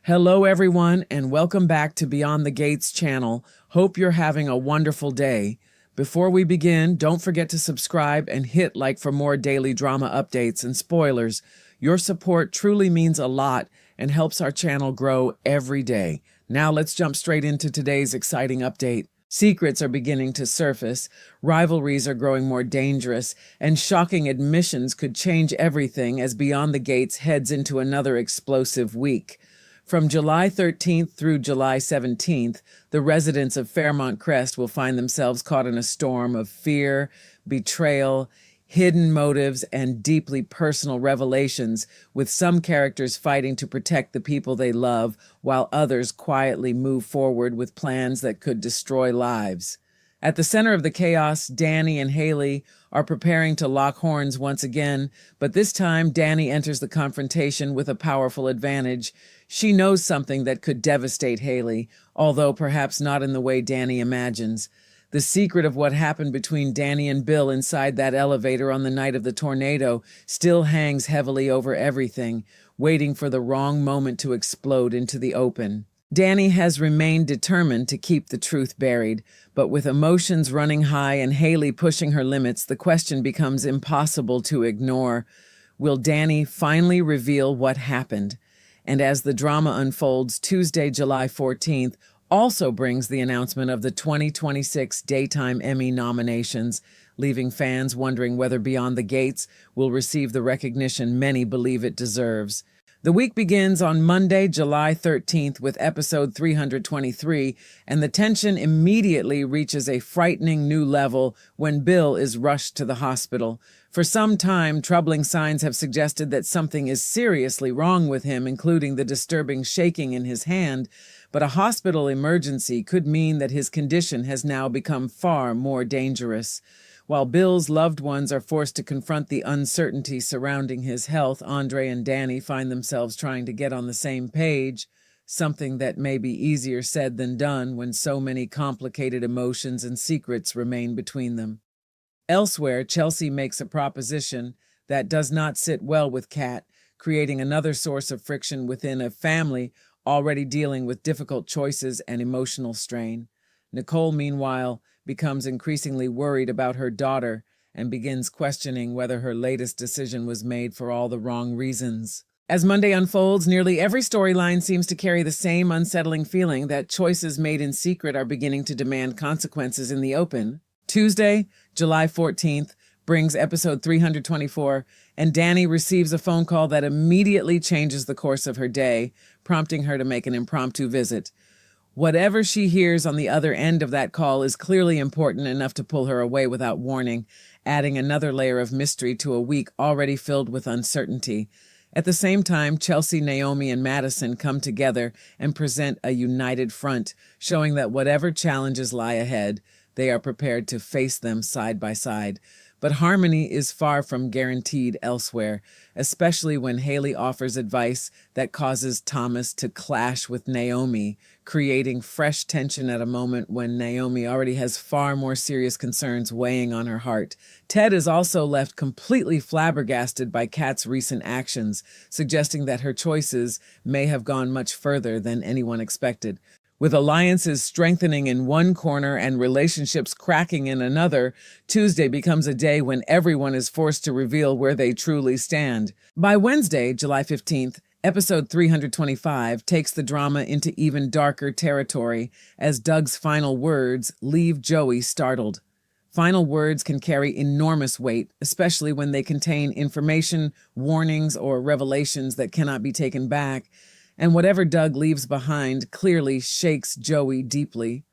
Hello, everyone, and welcome back to Beyond the Gates channel. Hope you're having a wonderful day. Before we begin, don't forget to subscribe and hit like for more daily drama updates and spoilers. Your support truly means a lot and helps our channel grow every day. Now let's jump straight into today's exciting update. Secrets are beginning to surface, rivalries are growing more dangerous, and shocking admissions could change everything as Beyond the Gates heads into another explosive week. From July 13th through July 17th, the residents of Fairmont Crest will find themselves caught in a storm of fear, betrayal, hidden motives, and deeply personal revelations, with some characters fighting to protect the people they love, while others quietly move forward with plans that could destroy lives. At the center of the chaos, Dani and Hayley are preparing to lock horns once again, but this time Dani enters the confrontation with a powerful advantage. She knows something that could devastate Hayley, although perhaps not in the way Dani imagines. The secret of what happened between Dani and Bill inside that elevator on the night of the tornado still hangs heavily over everything, waiting for the wrong moment to explode into the open. Dani has remained determined to keep the truth buried, but with emotions running high and Hayley pushing her limits, the question becomes impossible to ignore. Will Dani finally reveal what happened? And as the drama unfolds, Tuesday, July 14th, also brings the announcement of the 2026 Daytime Emmy nominations, leaving fans wondering whether Beyond the Gates will receive the recognition many believe it deserves. The week begins on Monday, July 13th with episode 323, and the tension immediately reaches a frightening new level when Bill is rushed to the hospital. For some time, troubling signs have suggested that something is seriously wrong with him, including the disturbing shaking in his hand, but a hospital emergency could mean that his condition has now become far more dangerous. While Bill's loved ones are forced to confront the uncertainty surrounding his health, Andre and Dani find themselves trying to get on the same page, something that may be easier said than done when so many complicated emotions and secrets remain between them. Elsewhere, Chelsea makes a proposition that does not sit well with Kat, creating another source of friction within a family already dealing with difficult choices and emotional strain. Nicole, meanwhile, becomes increasingly worried about her daughter and begins questioning whether her latest decision was made for all the wrong reasons. As Monday unfolds, nearly every storyline seems to carry the same unsettling feeling that choices made in secret are beginning to demand consequences in the open. Tuesday, July 14th, brings episode 324, and Dani receives a phone call that immediately changes the course of her day, prompting her to make an impromptu visit. Whatever she hears on the other end of that call is clearly important enough to pull her away without warning, adding another layer of mystery to a week already filled with uncertainty. At the same time, Chelsea, Naomi, and Madison come together and present a united front, showing that whatever challenges lie ahead, they are prepared to face them side by side. But harmony is far from guaranteed elsewhere, especially when Hayley offers advice that causes Thomas to clash with Naomi, creating fresh tension at a moment when Naomi already has far more serious concerns weighing on her heart. Ted is also left completely flabbergasted by Kat's recent actions, suggesting that her choices may have gone much further than anyone expected. With alliances strengthening in one corner and relationships cracking in another, Tuesday becomes a day when everyone is forced to reveal where they truly stand. By Wednesday, July 15th, episode 325 takes the drama into even darker territory as Doug's final words leave Joey startled. Final words can carry enormous weight, especially when they contain information, warnings, or revelations that cannot be taken back. And whatever Doug leaves behind clearly shakes Joey deeply.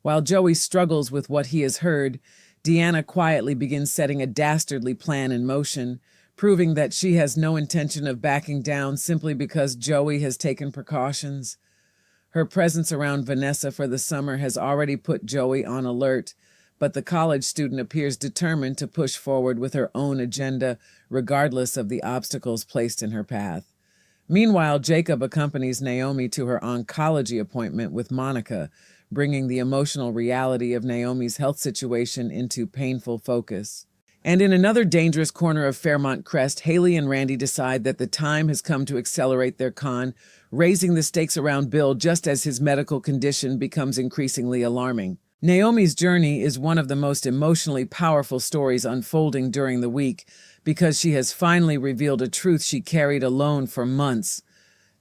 While Joey struggles with what he has heard, Deanna quietly begins setting a dastardly plan in motion, proving that she has no intention of backing down simply because Joey has taken precautions. Her presence around Vanessa for the summer has already put Joey on alert, but the college student appears determined to push forward with her own agenda, regardless of the obstacles placed in her path. Meanwhile, Jacob accompanies Naomi to her oncology appointment with Monica, bringing the emotional reality of Naomi's health situation into painful focus. And in another dangerous corner of Fairmont Crest, Hayley and Randy decide that the time has come to accelerate their con, raising the stakes around Bill just as his medical condition becomes increasingly alarming. Naomi's journey is one of the most emotionally powerful stories unfolding during the week because she has finally revealed a truth she carried alone for months.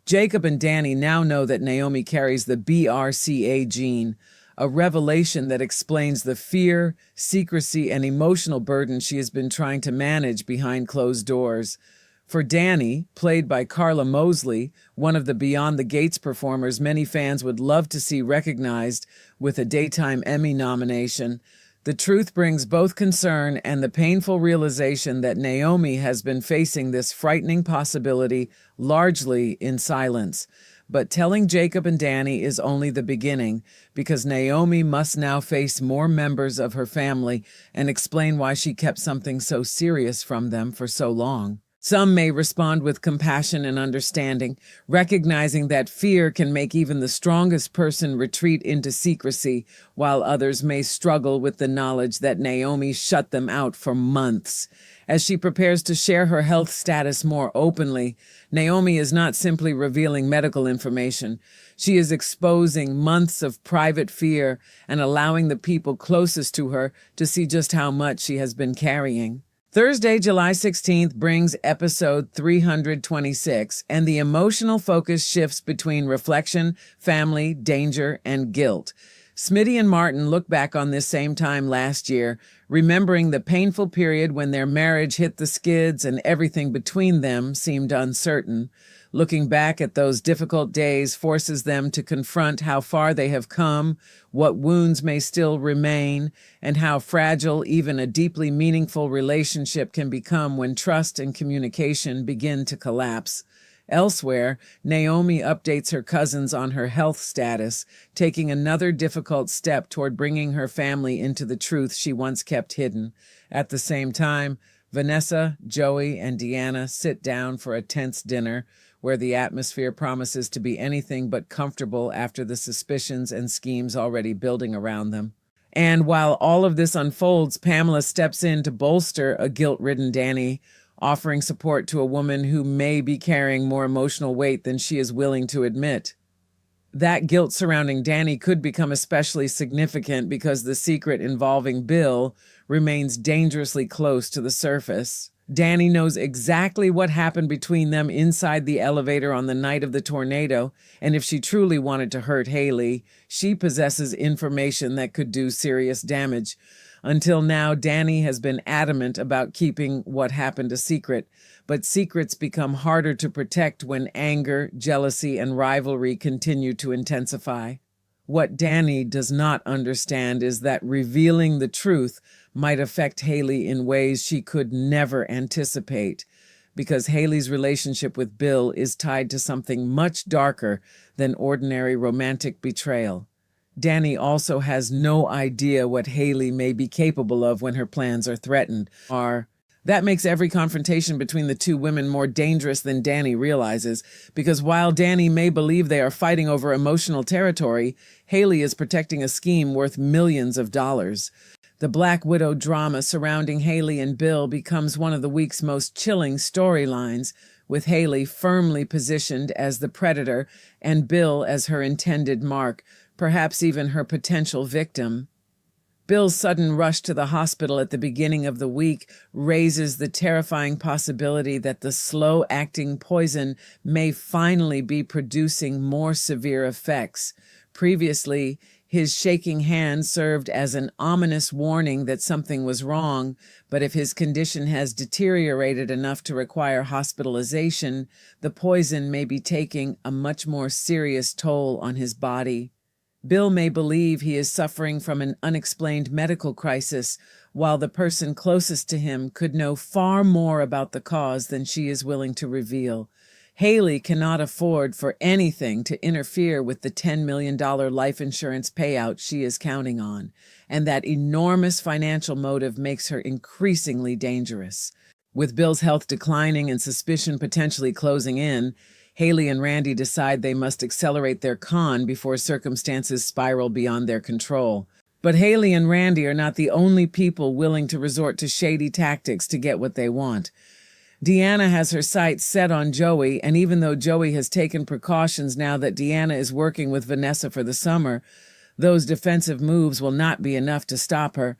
Jacob and Dani now know that Naomi carries the BRCA gene, a revelation that explains the fear, secrecy, and emotional burden she has been trying to manage behind closed doors. For Dani, played by Carla Mosley, one of the Beyond the Gates performers many fans would love to see recognized with a Daytime Emmy nomination, the truth brings both concern and the painful realization that Naomi has been facing this frightening possibility largely in silence. But telling Jacob and Dani is only the beginning, because Naomi must now face more members of her family and explain why she kept something so serious from them for so long. Some may respond with compassion and understanding, recognizing that fear can make even the strongest person retreat into secrecy, while others may struggle with the knowledge that Naomi shut them out for months. As she prepares to share her health status more openly, Naomi is not simply revealing medical information. She is exposing months of private fear and allowing the people closest to her to see just how much she has been carrying. Thursday, July 16th brings episode 326, and the emotional focus shifts between reflection, family, danger, and guilt. Smitty and Martin look back on this same time last year, remembering the painful period when their marriage hit the skids and everything between them seemed uncertain. Looking back at those difficult days forces them to confront how far they have come, what wounds may still remain, and how fragile even a deeply meaningful relationship can become when trust and communication begin to collapse. Elsewhere, Naomi updates her cousins on her health status, taking another difficult step toward bringing her family into the truth she once kept hidden. At the same time, Vanessa, Joey, and Deanna sit down for a tense dinner, where the atmosphere promises to be anything but comfortable after the suspicions and schemes already building around them. And while all of this unfolds, Pamela steps in to bolster a guilt-ridden Dani, offering support to a woman who may be carrying more emotional weight than she is willing to admit. That guilt surrounding Dani could become especially significant because the secret involving Bill remains dangerously close to the surface. Dani knows exactly what happened between them inside the elevator on the night of the tornado, and if she truly wanted to hurt Hayley, she possesses information that could do serious damage. Until now, Dani has been adamant about keeping what happened a secret, but secrets become harder to protect when anger, jealousy, and rivalry continue to intensify. What Dani does not understand is that revealing the truth might affect Hayley in ways she could never anticipate, because Hayley's relationship with Bill is tied to something much darker than ordinary romantic betrayal. Dani also has no idea what Hayley may be capable of when her plans are threatened. That makes every confrontation between the two women more dangerous than Dani realizes, because while Dani may believe they are fighting over emotional territory, Hayley is protecting a scheme worth millions of dollars. The Black Widow drama surrounding Hayley and Bill becomes one of the week's most chilling storylines, with Hayley firmly positioned as the predator and Bill as her intended mark, perhaps even her potential victim. Bill's sudden rush to the hospital at the beginning of the week raises the terrifying possibility that the slow-acting poison may finally be producing more severe effects. Previously, his shaking hand served as an ominous warning that something was wrong, but if his condition has deteriorated enough to require hospitalization, the poison may be taking a much more serious toll on his body. Bill may believe he is suffering from an unexplained medical crisis, while the person closest to him could know far more about the cause than she is willing to reveal. Hayley cannot afford for anything to interfere with the $10 million life insurance payout she is counting on, and that enormous financial motive makes her increasingly dangerous. With Bill's health declining and suspicion potentially closing in, Hayley and Randy decide they must accelerate their con before circumstances spiral beyond their control. But Hayley and Randy are not the only people willing to resort to shady tactics to get what they want. Deanna has her sights set on Joey, and even though Joey has taken precautions now that Deanna is working with Vanessa for the summer, those defensive moves will not be enough to stop her.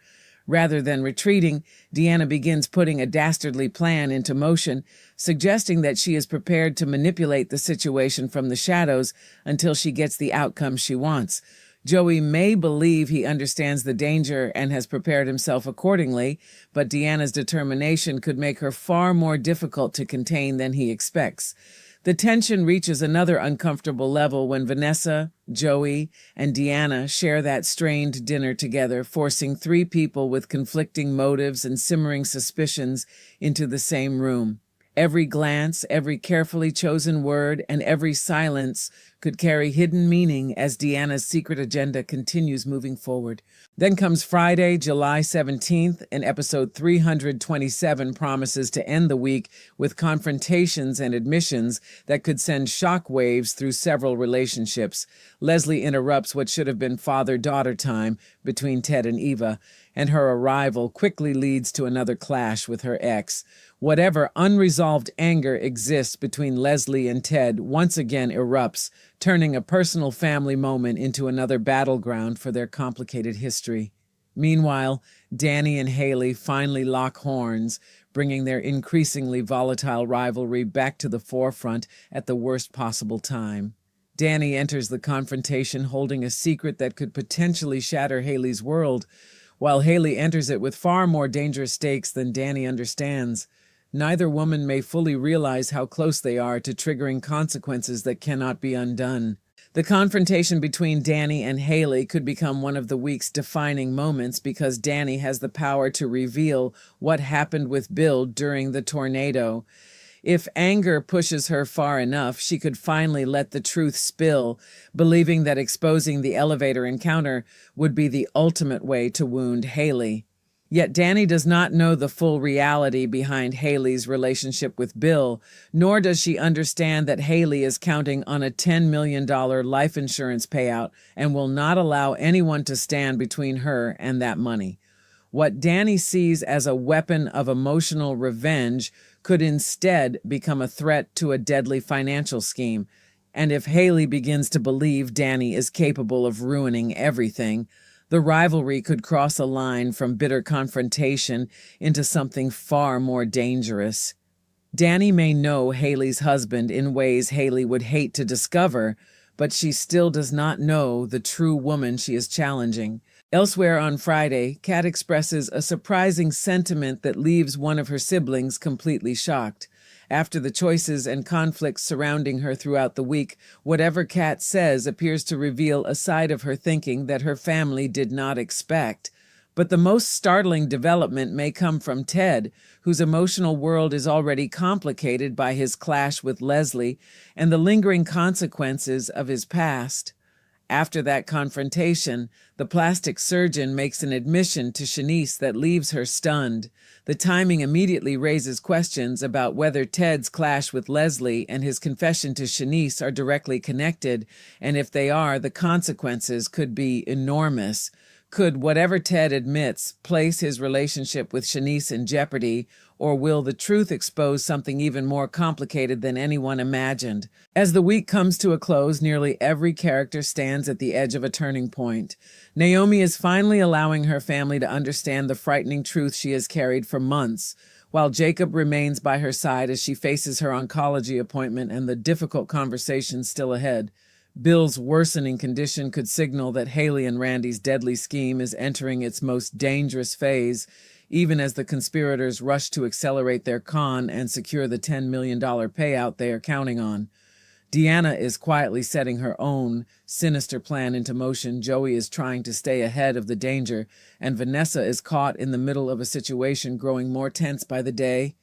Rather than retreating, Deanna begins putting a dastardly plan into motion, suggesting that she is prepared to manipulate the situation from the shadows until she gets the outcome she wants. Joey may believe he understands the danger and has prepared himself accordingly, but Deanna's determination could make her far more difficult to contain than he expects. The tension reaches another uncomfortable level when Vanessa, Joey, and Deanna share that strained dinner together, forcing three people with conflicting motives and simmering suspicions into the same room. Every glance, every carefully chosen word, and every silence could carry hidden meaning as Deanna's secret agenda continues moving forward. Then comes Friday, July 17th, and episode 327 promises to end the week with confrontations and admissions that could send shockwaves through several relationships. Leslie interrupts what should have been father-daughter time between Ted and Eva, and her arrival quickly leads to another clash with her ex. Whatever unresolved anger exists between Leslie and Ted once again erupts, turning a personal family moment into another battleground for their complicated history. Meanwhile, Dani and Hayley finally lock horns, bringing their increasingly volatile rivalry back to the forefront at the worst possible time. Dani enters the confrontation holding a secret that could potentially shatter Hayley's world, while Hayley enters it with far more dangerous stakes than Dani understands. Neither woman may fully realize how close they are to triggering consequences that cannot be undone. The confrontation between Dani and Hayley could become one of the week's defining moments because Dani has the power to reveal what happened with Bill during the tornado. If anger pushes her far enough, she could finally let the truth spill, believing that exposing the elevator encounter would be the ultimate way to wound Hayley. Yet Dani does not know the full reality behind Hayley's relationship with Bill, nor does she understand that Hayley is counting on a $10 million life insurance payout and will not allow anyone to stand between her and that money. What Dani sees as a weapon of emotional revenge could instead become a threat to a deadly financial scheme. And if Hayley begins to believe Dani is capable of ruining everything, the rivalry could cross a line from bitter confrontation into something far more dangerous. Dani may know Hayley's husband in ways Hayley would hate to discover, but she still does not know the true woman she is challenging. Elsewhere on Friday, Kat expresses a surprising sentiment that leaves one of her siblings completely shocked. After the choices and conflicts surrounding her throughout the week, whatever Kat says appears to reveal a side of her thinking that her family did not expect. But the most startling development may come from Ted, whose emotional world is already complicated by his clash with Leslie and the lingering consequences of his past. After that confrontation, the plastic surgeon makes an admission to Shanice that leaves her stunned. The timing immediately raises questions about whether Ted's clash with Leslie and his confession to Shanice are directly connected, and if they are, the consequences could be enormous. Could whatever Ted admits place his relationship with Shanice in jeopardy, or will the truth expose something even more complicated than anyone imagined? As the week comes to a close, nearly every character stands at the edge of a turning point. Naomi is finally allowing her family to understand the frightening truth she has carried for months, while Jacob remains by her side as she faces her oncology appointment and the difficult conversations still ahead. Bill's worsening condition could signal that Hayley and Randy's deadly scheme is entering its most dangerous phase, even as the conspirators rush to accelerate their con and secure the $10 million payout they are counting on. Deanna is quietly setting her own sinister plan into motion. Joey is trying to stay ahead of the danger, and Vanessa is caught in the middle of a situation growing more tense by the day.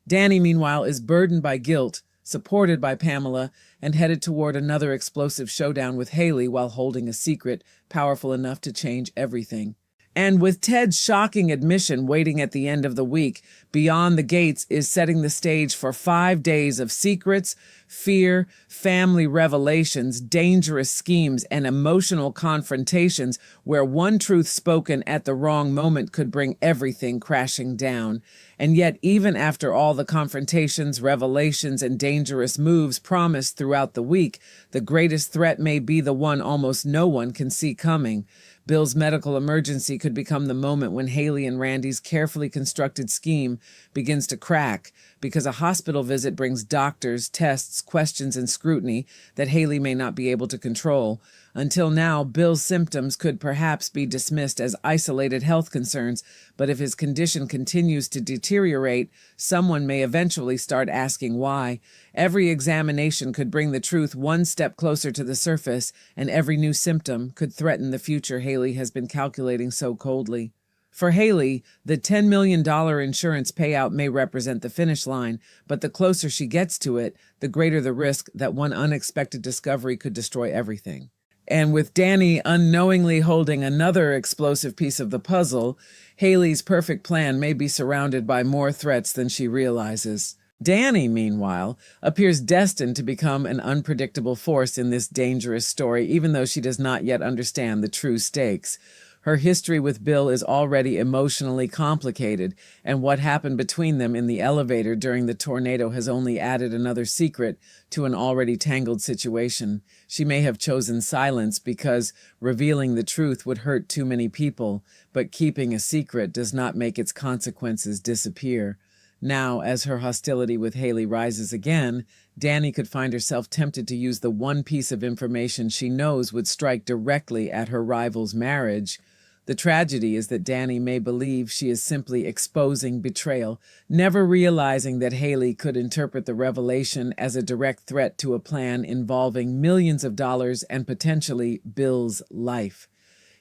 Dani, meanwhile, is burdened by guilt, supported by Pamela, and headed toward another explosive showdown with Hayley while holding a secret powerful enough to change everything. And with Ted's shocking admission waiting at the end of the week, Beyond the Gates is setting the stage for 5 days of secrets, fear, family revelations, dangerous schemes, and emotional confrontations where one truth spoken at the wrong moment could bring everything crashing down. And yet, even after all the confrontations, revelations, and dangerous moves promised throughout the week, the greatest threat may be the one almost no one can see coming. Bill's medical emergency could become the moment when Hayley and Randy's carefully constructed scheme begins to crack, because a hospital visit brings doctors, tests, questions, and scrutiny that Hayley may not be able to control. Until now, Bill's symptoms could perhaps be dismissed as isolated health concerns, but if his condition continues to deteriorate, someone may eventually start asking why. Every examination could bring the truth one step closer to the surface, and every new symptom could threaten the future Hayley has been calculating so coldly. For Hayley, the $10 million insurance payout may represent the finish line, but the closer she gets to it, the greater the risk that one unexpected discovery could destroy everything. And with Dani unknowingly holding another explosive piece of the puzzle, Hayley's perfect plan may be surrounded by more threats than she realizes. Dani, meanwhile, appears destined to become an unpredictable force in this dangerous story, even though she does not yet understand the true stakes. Her history with Bill is already emotionally complicated, and what happened between them in the elevator during the tornado has only added another secret to an already tangled situation. She may have chosen silence because revealing the truth would hurt too many people, but keeping a secret does not make its consequences disappear. Now, as her hostility with Hayley rises again, Dani could find herself tempted to use the one piece of information she knows would strike directly at her rival's marriage. The tragedy is that Dani may believe she is simply exposing betrayal, never realizing that Hayley could interpret the revelation as a direct threat to a plan involving millions of dollars and potentially Bill's life.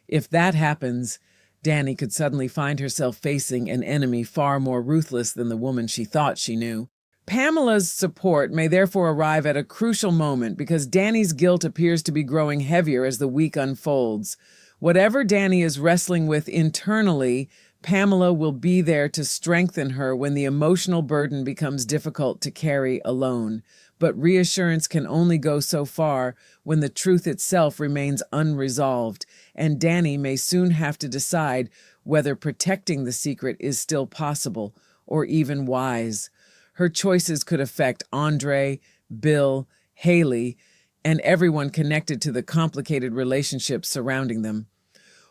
If that happens, Dani could suddenly find herself facing an enemy far more ruthless than the woman she thought she knew. Pamela's support may therefore arrive at a crucial moment because Dani's guilt appears to be growing heavier as the week unfolds. Whatever Dani is wrestling with internally, Pamela will be there to strengthen her when the emotional burden becomes difficult to carry alone. But reassurance can only go so far when the truth itself remains unresolved, and Dani may soon have to decide whether protecting the secret is still possible or even wise. Her choices could affect Andre, Bill, Hayley, and everyone connected to the complicated relationships surrounding them.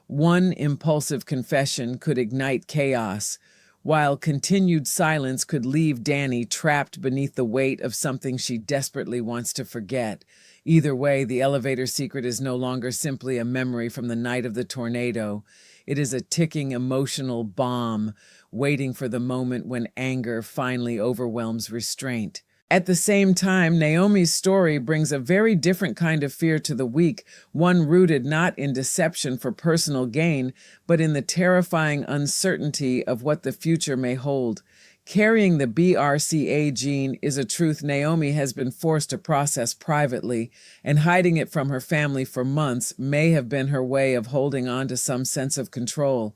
One impulsive confession could ignite chaos, while continued silence could leave Dani trapped beneath the weight of something she desperately wants to forget. Either way, the elevator secret is no longer simply a memory from the night of the tornado. It is a ticking emotional bomb, waiting for the moment when anger finally overwhelms restraint. At the same time, Naomi's story brings a very different kind of fear to the weak, one rooted not in deception for personal gain, but in the terrifying uncertainty of what the future may hold. Carrying the BRCA gene is a truth Naomi has been forced to process privately, and hiding it from her family for months may have been her way of holding on to some sense of control.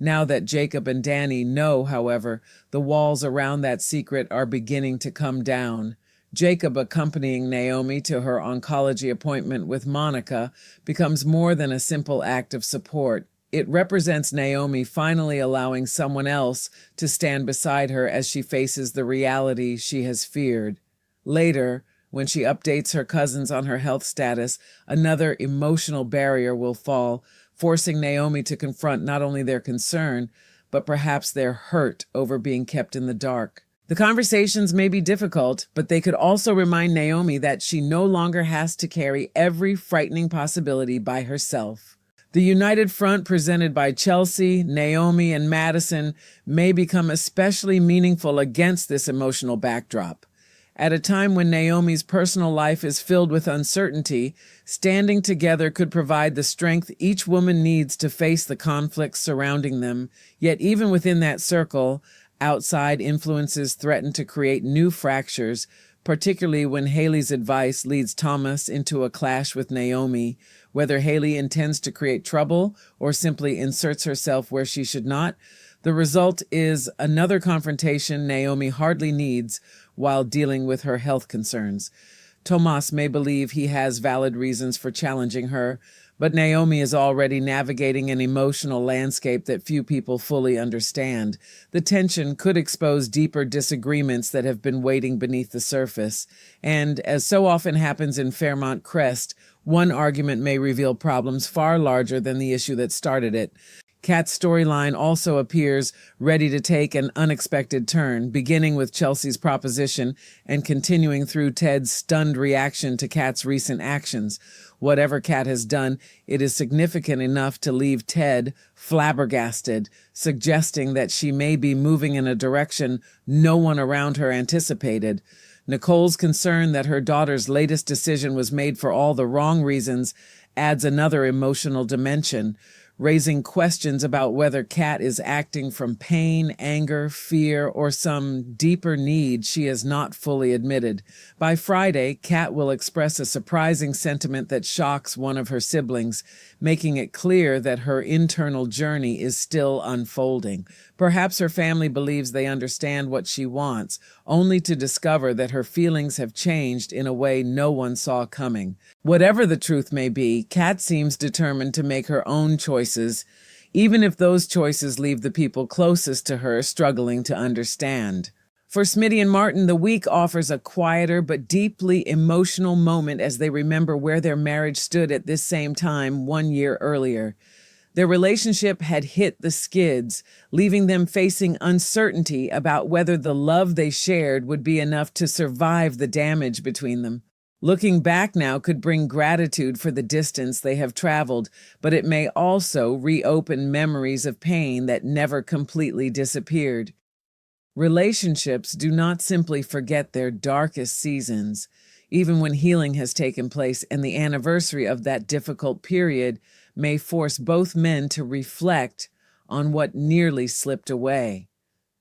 Now that Jacob and Dani know, however, the walls around that secret are beginning to come down. Jacob accompanying Naomi to her oncology appointment with Monica becomes more than a simple act of support. It represents Naomi finally allowing someone else to stand beside her as she faces the reality she has feared. Later, when she updates her cousins on her health status, another emotional barrier will fall, forcing Naomi to confront not only their concern, but perhaps their hurt over being kept in the dark. The conversations may be difficult, but they could also remind Naomi that she no longer has to carry every frightening possibility by herself. The united front presented by Chelsea, Naomi, and Madison may become especially meaningful against this emotional backdrop. At a time when Naomi's personal life is filled with uncertainty, standing together could provide the strength each woman needs to face the conflicts surrounding them. Yet even within that circle, outside influences threaten to create new fractures, particularly when Hayley's advice leads Thomas into a clash with Naomi. Whether Hayley intends to create trouble or simply inserts herself where she should not, the result is another confrontation Naomi hardly needs while dealing with her health concerns. Tomas may believe he has valid reasons for challenging her, but Naomi is already navigating an emotional landscape that few people fully understand. The tension could expose deeper disagreements that have been waiting beneath the surface. And, as so often happens in Fairmont Crest, one argument may reveal problems far larger than the issue that started it. Kat's storyline also appears ready to take an unexpected turn, beginning with Chelsea's proposition and continuing through Ted's stunned reaction to Kat's recent actions. Whatever Kat has done, it is significant enough to leave Ted flabbergasted, suggesting that she may be moving in a direction no one around her anticipated. Nicole's concern that her daughter's latest decision was made for all the wrong reasons adds another emotional dimension, raising questions about whether Kat is acting from pain, anger, fear, or some deeper need she has not fully admitted. By Friday, Kat will express a surprising sentiment that shocks one of her siblings, making it clear that her internal journey is still unfolding. Perhaps her family believes they understand what she wants, only to discover that her feelings have changed in a way no one saw coming. Whatever the truth may be, Kat seems determined to make her own choices, even if those choices leave the people closest to her struggling to understand. For Smitty and Martin, the week offers a quieter but deeply emotional moment as they remember where their marriage stood at this same time 1 year earlier. Their relationship had hit the skids, leaving them facing uncertainty about whether the love they shared would be enough to survive the damage between them. Looking back now could bring gratitude for the distance they have traveled, but it may also reopen memories of pain that never completely disappeared. Relationships do not simply forget their darkest seasons, even when healing has taken place, and the anniversary of that difficult period may force both men to reflect on what nearly slipped away.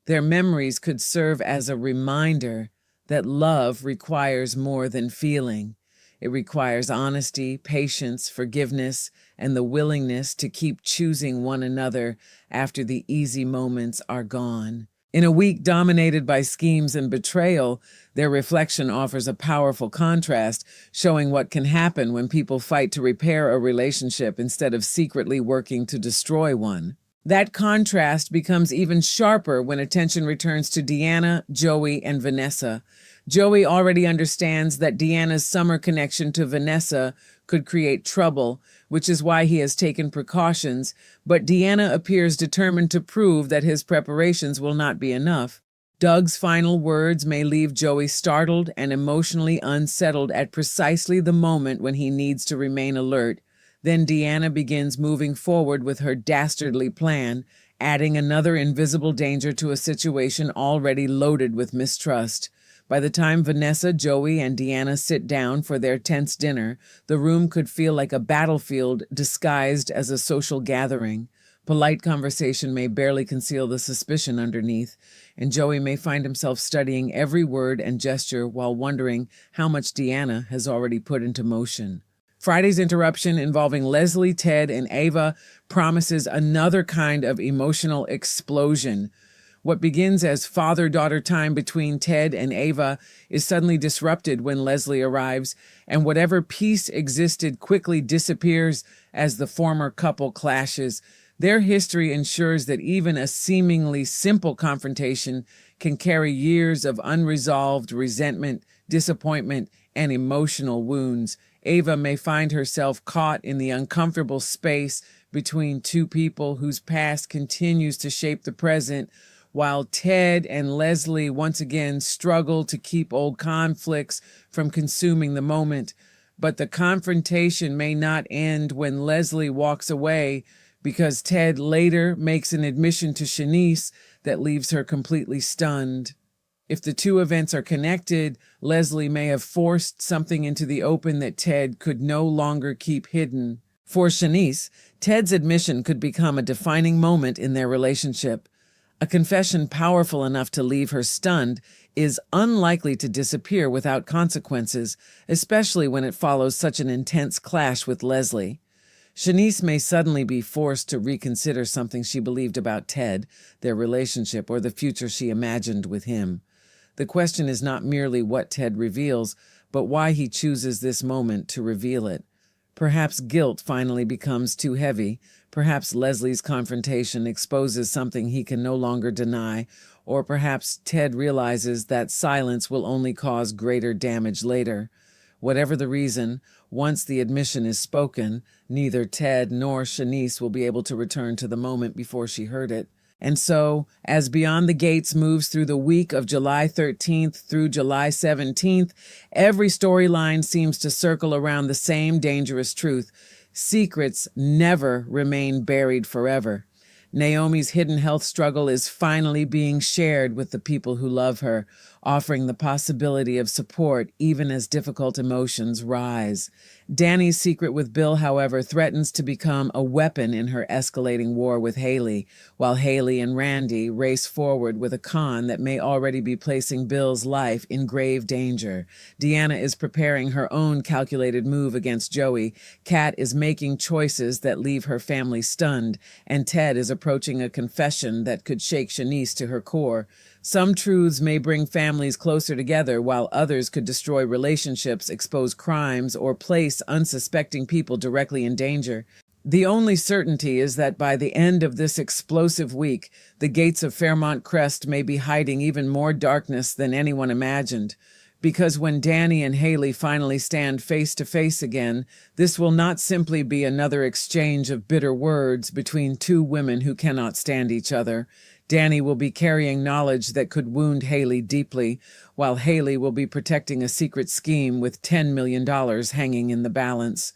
Their memories could serve as a reminder that love requires more than feeling. It requires honesty, patience, forgiveness, and the willingness to keep choosing one another after the easy moments are gone. In a week dominated by schemes and betrayal, their reflection offers a powerful contrast, showing what can happen when people fight to repair a relationship instead of secretly working to destroy one. That contrast becomes even sharper when attention returns to Deanna, Joey, and Vanessa. Joey already understands that Deanna's summer connection to Vanessa could create trouble, which is why he has taken precautions, but Deanna appears determined to prove that his preparations will not be enough. Doug's final words may leave Joey startled and emotionally unsettled at precisely the moment when he needs to remain alert. Then Deanna begins moving forward with her dastardly plan, adding another invisible danger to a situation already loaded with mistrust. By the time Vanessa, Joey, and Deanna sit down for their tense dinner, the room could feel like a battlefield disguised as a social gathering. Polite conversation may barely conceal the suspicion underneath, and Joey may find himself studying every word and gesture while wondering how much Deanna has already put into motion. Friday's interruption involving Leslie, Ted, and Ava promises another kind of emotional explosion. What begins as father-daughter time between Ted and Ava is suddenly disrupted when Leslie arrives, and whatever peace existed quickly disappears as the former couple clashes. Their history ensures that even a seemingly simple confrontation can carry years of unresolved resentment, disappointment, and emotional wounds. Ava may find herself caught in the uncomfortable space between two people whose past continues to shape the present, while Ted and Leslie once again struggle to keep old conflicts from consuming the moment. But the confrontation may not end when Leslie walks away, because Ted later makes an admission to Shanice that leaves her completely stunned. If the two events are connected, Leslie may have forced something into the open that Ted could no longer keep hidden. For Shanice, Ted's admission could become a defining moment in their relationship. A confession powerful enough to leave her stunned is unlikely to disappear without consequences, especially when it follows such an intense clash with Leslie. Shanice may suddenly be forced to reconsider something she believed about Ted, their relationship, or the future she imagined with him. The question is not merely what Ted reveals, but why he chooses this moment to reveal it. Perhaps guilt finally becomes too heavy. Perhaps Leslie's confrontation exposes something he can no longer deny. Or perhaps Ted realizes that silence will only cause greater damage later. Whatever the reason, once the admission is spoken, neither Ted nor Shanice will be able to return to the moment before she heard it. And so, as Beyond the Gates moves through the week of July 13th through July 17th, every storyline seems to circle around the same dangerous truth. Secrets never remain buried forever. Naomi's hidden health struggle is finally being shared with the people who love her, offering the possibility of support even as difficult emotions rise. Dani's secret with Bill, however, threatens to become a weapon in her escalating war with Hayley, while Hayley and Randy race forward with a con that may already be placing Bill's life in grave danger. Deanna is preparing her own calculated move against Joey. Kat is making choices that leave her family stunned, and Ted is approaching a confession that could shake Shanice to her core. Some truths may bring families closer together, while others could destroy relationships, expose crimes, or place unsuspecting people directly in danger. The only certainty is that by the end of this explosive week, the gates of Fairmont Crest may be hiding even more darkness than anyone imagined. Because when Dani and Hayley finally stand face to face again, this will not simply be another exchange of bitter words between two women who cannot stand each other. Dani will be carrying knowledge that could wound Hayley deeply, while Hayley will be protecting a secret scheme with $10 million hanging in the balance.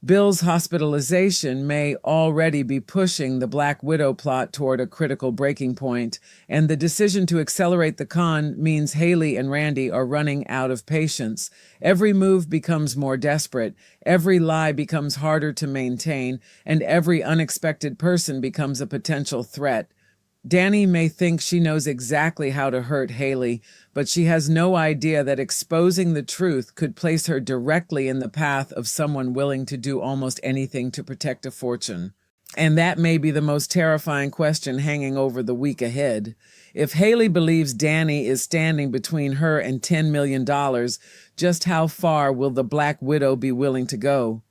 Bill's hospitalization may already be pushing the Black Widow plot toward a critical breaking point, and the decision to accelerate the con means Hayley and Randy are running out of patience. Every move becomes more desperate, every lie becomes harder to maintain, and every unexpected person becomes a potential threat. Dani may think she knows exactly how to hurt Hayley, but she has no idea that exposing the truth could place her directly in the path of someone willing to do almost anything to protect a fortune. And that may be the most terrifying question hanging over the week ahead. If Hayley believes Dani is standing between her and $10 million, just how far will the Black Widow be willing to go?